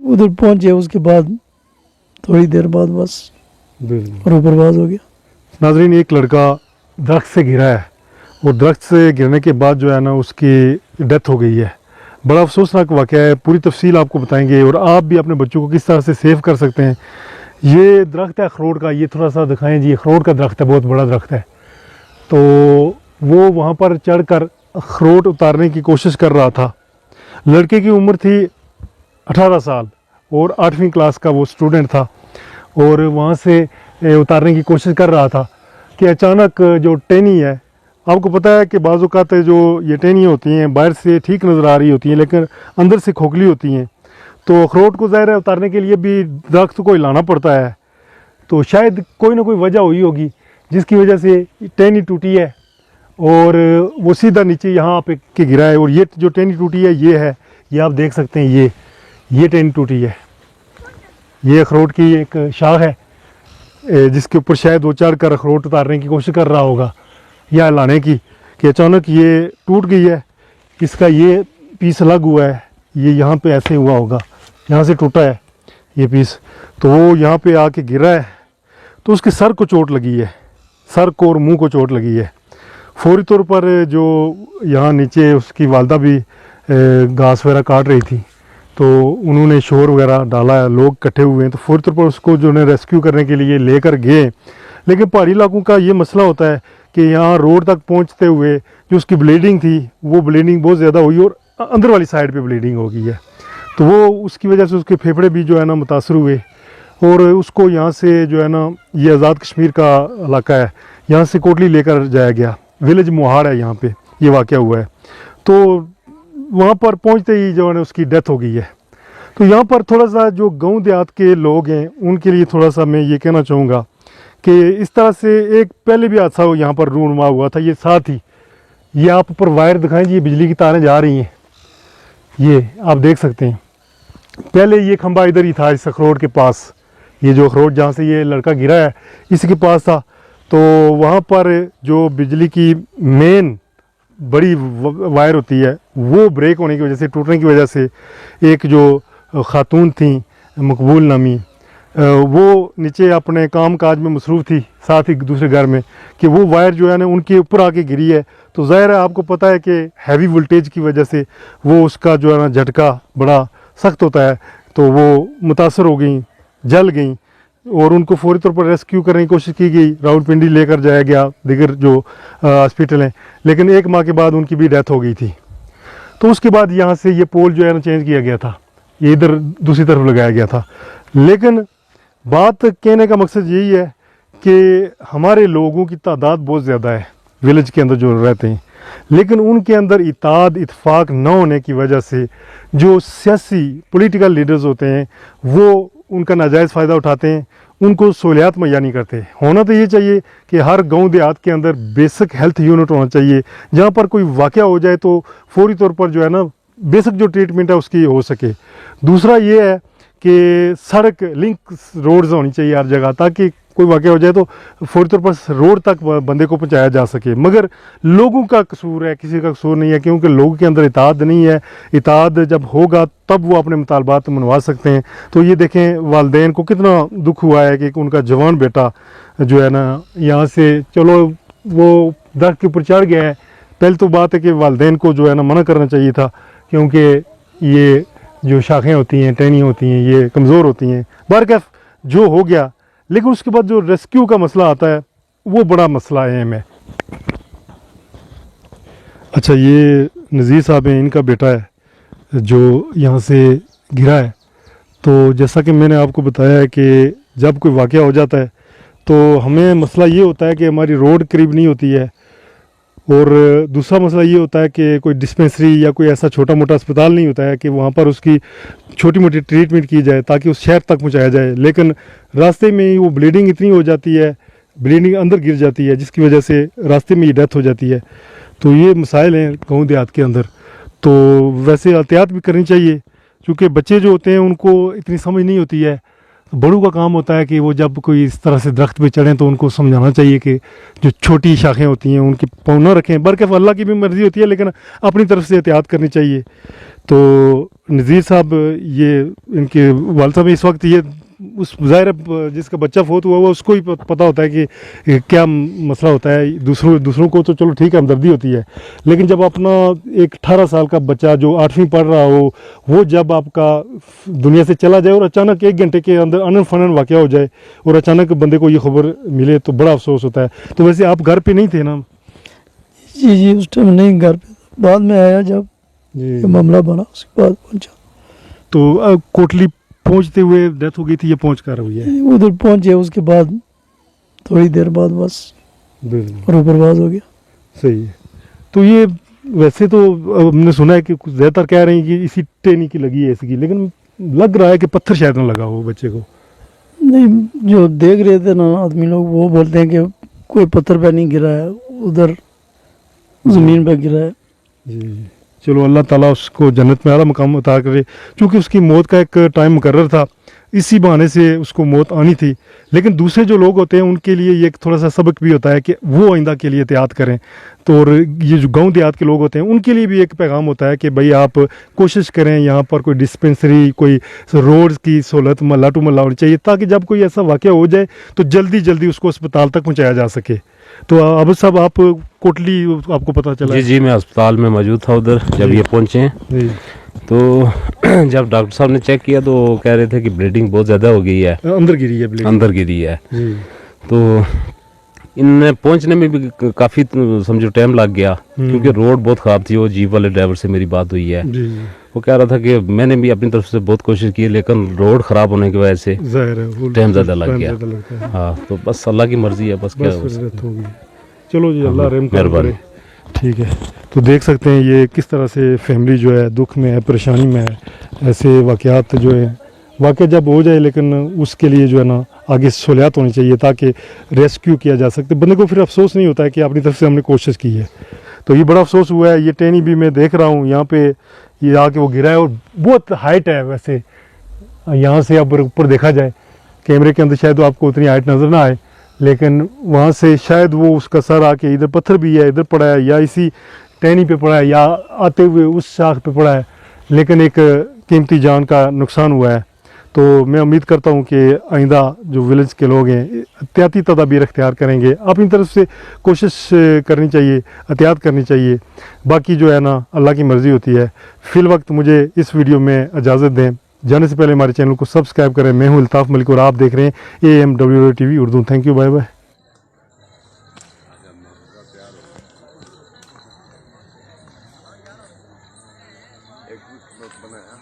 उधर पहुंचे, उसके बाद थोड़ी देर बाद बस और ऊपरवाज हो गया। नाजरीन, एक लड़का दरख्त से गिरा है और दरख्त से गिरने के बाद जो है ना उसकी डेथ हो गई है। बड़ा अफसोसनाक वाक़या है। पूरी तफसील आपको बताएंगे और आप भी अपने बच्चों को किस तरह से सेव कर सकते हैं। ये दरख्त है अखरोट का, ये थोड़ा सा दिखाएं जी। अखरोट का दरख्त है, बहुत बड़ा दरख्त है। तो वो वहाँ पर चढ़कर अखरोट उतारने की कोशिश कर रहा था। लड़के की उम्र थी 18 साल और 8वीं क्लास का वो स्टूडेंट था और वहाँ से उतारने की कोशिश कर रहा था कि अचानक जो टहनी है, आपको पता है कि बाज़ औक़ात जो ये टहनियाँ होती हैं बाहर से ठीक नज़र आ रही होती हैं लेकिन अंदर से खोखली होती हैं। तो अखरोट को ज़ाहिर है उतारने के लिए भी दरख्त को हिलाना पड़ता है। तो शायद कोई ना कोई वजह हुई होगी जिसकी वजह से टहनी टूटी है और वो सीधा नीचे यहाँ पे के गिरा है। और ये जो टहनी टूटी है ये है, ये आप देख सकते हैं, ये टहनी टूटी है। ये अखरोट की एक शाख है जिसके ऊपर शायद वो चढ़ कर अखरोट उतारने की कोशिश कर रहा होगा या लाने की, कि अचानक ये टूट गई है। इसका ये पीस अलग हुआ है, ये यहाँ पे ऐसे हुआ होगा, यहाँ से टूटा है ये पीस। तो वो यहाँ पे आके गिरा है तो उसके सर को चोट लगी है, सर को और मुंह को चोट लगी है। फौरी तौर पर जो यहाँ नीचे उसकी वालदा भी घास वगैरह काट रही थी तो उन्होंने शोर वगैरह डाला है, लोग इकट्ठे हुए हैं। तो फौरी तौर पर उसको जो है रेस्क्यू करने के लिए लेकर गए। लेकिन पहाड़ी इलाकों का ये मसला होता है कि यहाँ रोड तक पहुँचते हुए जो उसकी ब्लीडिंग थी वो ब्लीडिंग बहुत ज़्यादा हुई और अंदर वाली साइड पे ब्लीडिंग हो गई है। तो वो उसकी वजह से उसके फेफड़े भी जो है ना मुतासर हुए और उसको यहाँ से जो है ना, ये आज़ाद कश्मीर का इलाका है, यहाँ से कोटली लेकर जाया गया। विलेज मोहाड़ है, यहाँ पे ये वाक़या हुआ है। तो वहाँ पर पहुँचते ही जो है ना उसकी डेथ हो गई है। तो यहाँ पर थोड़ा सा जो गाँव देहात के लोग हैं उनके लिए थोड़ा सा मैं ये कहना चाहूँगा कि इस तरह से एक पहले भी हादसा यहाँ पर रूनुमा हुआ था। ये साथ ही ये आप ऊपर वायर दिखाएं जी, ये बिजली की तारें जा रही हैं, ये आप देख सकते हैं। पहले ये खंबा इधर ही था, इस अखरोट के पास, ये जो अखरोट जहाँ से ये लड़का गिरा है इसी के पास था। तो वहाँ पर जो बिजली की मेन बड़ी वायर होती है वो ब्रेक होने की वजह से, टूटने की वजह से एक जो खातून थी मकबूल नामी, वो नीचे अपने काम काज में मसरूफ़ थी साथ ही दूसरे घर में, कि वो वायर जो है ना उनके ऊपर आके गिरी है। तो ज़ाहिर है आपको पता है कि हैवी वोल्टेज की वजह से वो उसका जो है ना झटका बड़ा सख्त होता है। तो वो मुतासर हो गई, जल गई और उनको फौरी तौर पर रेस्क्यू करने की कोशिश की गई। रावलपिंडी लेकर जाया गया, दीगर जो हॉस्पिटल हैं, लेकिन 1 माह के बाद उनकी भी डेथ हो गई थी। तो उसके बाद यहाँ से ये पोल जो है ना चेंज किया गया था, ये इधर दूसरी तरफ लगाया गया था। लेकिन बात कहने का मकसद यही है कि हमारे लोगों की तादाद बहुत ज़्यादा है विलेज के अंदर जो रहते हैं, लेकिन उनके अंदर इत्तेहाद इत्तेफाक न होने की वजह से जो सियासी पॉलिटिकल लीडर्स होते हैं वो उनका नाजायज़ फ़ायदा उठाते हैं, उनको सहूलियात मुहैया नहीं करते। होना तो ये चाहिए कि हर गांव देहात के अंदर बेसिक हेल्थ यूनिट होना चाहिए, जहाँ पर कोई वाक़या हो जाए तो फौरी तौर पर जो है ना बेसिक जो ट्रीटमेंट है उसकी हो सके। दूसरा ये है कि सड़क लिंक रोड्स होनी चाहिए हर जगह, ताकि कोई वाक़या हो जाए तो फौरी तौर पर रोड तक बंदे को पहुंचाया जा सके। मगर लोगों का कसूर है, किसी का कसूर नहीं है, क्योंकि लोगों के अंदर इत्तेहाद नहीं है। इत्तेहाद जब होगा तब वो अपने मुतालबात मनवा सकते हैं। तो ये देखें वालदेन को कितना दुख हुआ है कि उनका जवान बेटा जो है ना यहाँ से, चलो वो दरख्त के ऊपर चढ़ गया है, पहले तो बात है कि वालदेन को जो है ना मना करना चाहिए था, क्योंकि ये जो शाखें होती हैं, टहनियाँ होती हैं, ये कमज़ोर होती हैं। बहरकैफ जो हो गया, लेकिन उसके बाद जो रेस्क्यू का मसला आता है वो बड़ा मसला अहम है। अच्छा, ये नज़ीर साहब हैं, इनका बेटा है जो यहाँ से गिरा है। तो जैसा कि मैंने आपको बताया है कि जब कोई वाक़या हो जाता है तो हमें मसला ये होता है कि हमारी रोड करीब नहीं होती है, और दूसरा मसला ये होता है कि कोई डिस्पेंसरी या कोई ऐसा छोटा मोटा अस्पताल नहीं होता है कि वहाँ पर उसकी छोटी मोटी ट्रीटमेंट की जाए ताकि उस शहर तक पहुँचाया जाए। लेकिन रास्ते में ही वो ब्लीडिंग इतनी हो जाती है, ब्लीडिंग अंदर गिर जाती है, जिसकी वजह से रास्ते में ही डेथ हो जाती है। तो ये मसाइल हैं गाँव देहात के अंदर। तो वैसे एहतियात भी करनी चाहिए, क्योंकि बच्चे जो होते हैं उनको इतनी समझ नहीं होती है। बड़ों का काम होता है कि वो जब कोई इस तरह से दरख्त पे चढ़ें तो उनको समझाना चाहिए कि जो छोटी शाखें होती हैं उनकी पाँव न रखें। बल्कि अल्लाह की भी मर्ज़ी होती है, लेकिन अपनी तरफ से एहतियात करनी चाहिए। तो नज़ीर साहब, ये इनके वालिद साहब इस वक्त ये उस ज़ाहिर है जिसका बच्चा फोत हुआ वो उसको ही पता होता है कि क्या मसला होता है। दूसरों को तो चलो ठीक है, हमदर्दी होती है, लेकिन जब अपना एक 18 साल का बच्चा जो 8वीं पढ़ रहा हो, वो जब आपका दुनिया से चला जाए और अचानक 1 घंटे के अंदर अनन फनन वाक़या हो जाए और अचानक बंदे को ये खबर मिले तो बड़ा अफसोस होता है। तो वैसे आप घर पे नहीं थे ना? जी उस टाइम नहीं घर पे था। बाद में आया जब जी। ये मामला बना, उसके बाद पहुंचा। तो कोटली पहुंचते हुए डेथ हो गई थी, ये पहुंच कर हुई है? उधर पहुंचे, उसके बाद थोड़ी देर बाद बस बिल्कुल रूपरवाज हो गया। सही है। तो ये वैसे तो हमने सुना है कि कुछ ज़्यादातर कह रहे हैं कि इसी टेनी की लगी है इसकी, लेकिन लग रहा है कि पत्थर शायद ना लगा हो बच्चे को। नहीं, जो देख रहे थे ना आदमी लोग, वो बोलते हैं कि कोई पत्थर पे नहीं गिरा है, उधर ज़मीन पे गिरा है। जी, चलो अल्लाह ताला उसको जन्नत में आला मकाम अता करे। चूँकि उसकी मौत का एक टाइम मुकर्रर था, इसी बहाने से उसको मौत आनी थी। लेकिन दूसरे जो लोग होते हैं उनके लिए ये एक थोड़ा सा सबक भी होता है कि वो आइंदा के लिए एहतियात करें। तो और ये जो गांव देहात के लोग होते हैं उनके लिए भी एक पैगाम होता है कि भाई आप कोशिश करें यहाँ पर कोई डिस्पेंसरी, कोई रोड्स की सहूलत महल्ला टू महल्ला होनी चाहिए, ताकि जब कोई ऐसा वाक़या हो जाए तो जल्दी जल्दी उसको अस्पताल तक पहुँचाया जा सके। तो अब साहब आप कोटली, आपको पता चला? जी जी, मैं अस्पताल में मौजूद था उधर जब ये पहुंचे हैं। जी। तो जब डॉक्टर साहब ने चेक किया तो कह रहे थे कि ब्लीडिंग बहुत ज़्यादा हो गई है, अंदर गिरी है ब्लीडिंग? अंदर गिरी है। जी। तो इनने पहुंचने में भी काफ़ी समझो टाइम लग गया, क्योंकि रोड बहुत ख़राब थी। वो जीप वाले ड्राइवर से मेरी बात हुई है, जी। वो कह रहा था कि मैंने भी अपनी तरफ से बहुत कोशिश की, लेकिन रोड ख़राब होने की वजह से ज़ाहिर है वो टाइम ज़्यादा लग गया। ज़्यादा लगता है। हाँ, तो बस अल्लाह की मर्ज़ी है, बस क्या बस हो फिर सकता डेथ होगी। चलो जी, अल्लाह रहम करे। मेहरबानी। ठीक है, तो देख सकते हैं ये किस तरह से फैमिली जो है दुख में है, परेशानी में है। ऐसे वाक़यात जो है वाक़या जब हो जाए, लेकिन उसके लिए जो है ना आगे सहूलियात होनी चाहिए ताकि रेस्क्यू किया जा सकते। बंदे को फिर अफसोस नहीं होता है कि अपनी तरफ से हमने कोशिश की है। तो ये बड़ा अफसोस हुआ है। ये टहनी भी मैं देख रहा हूँ यहाँ पे, ये आके वो गिरा है और बहुत हाइट है। वैसे यहाँ से अब ऊपर देखा जाए कैमरे के अंदर शायद आपको उतनी हाइट नज़र ना आए, लेकिन वहाँ से शायद वो उसका सर आके इधर पत्थर भी है, इधर पड़ा है, या इसी टहनी पे पड़ा है, या आते हुए उस शाख पे पड़ा है, लेकिन एक कीमती जान का नुकसान हुआ है। तो मैं उम्मीद करता हूँ कि आइंदा जो विलेज के लोग हैं एहतियाती तदाबीर अख्तियार करेंगे। अपनी तरफ से कोशिश करनी चाहिए, एहतियात करनी चाहिए। बाकी जो है ना अल्लाह की मर्ज़ी होती है। फ़िल वक्त मुझे इस वीडियो में इजाज़त दें। जाने से पहले हमारे चैनल को सब्सक्राइब करें। मैं हूँ अल्ताफ़ मलिक और आप देख रहे हैं AMWR TV Urdu. Thank you, bye bye. एक बनाया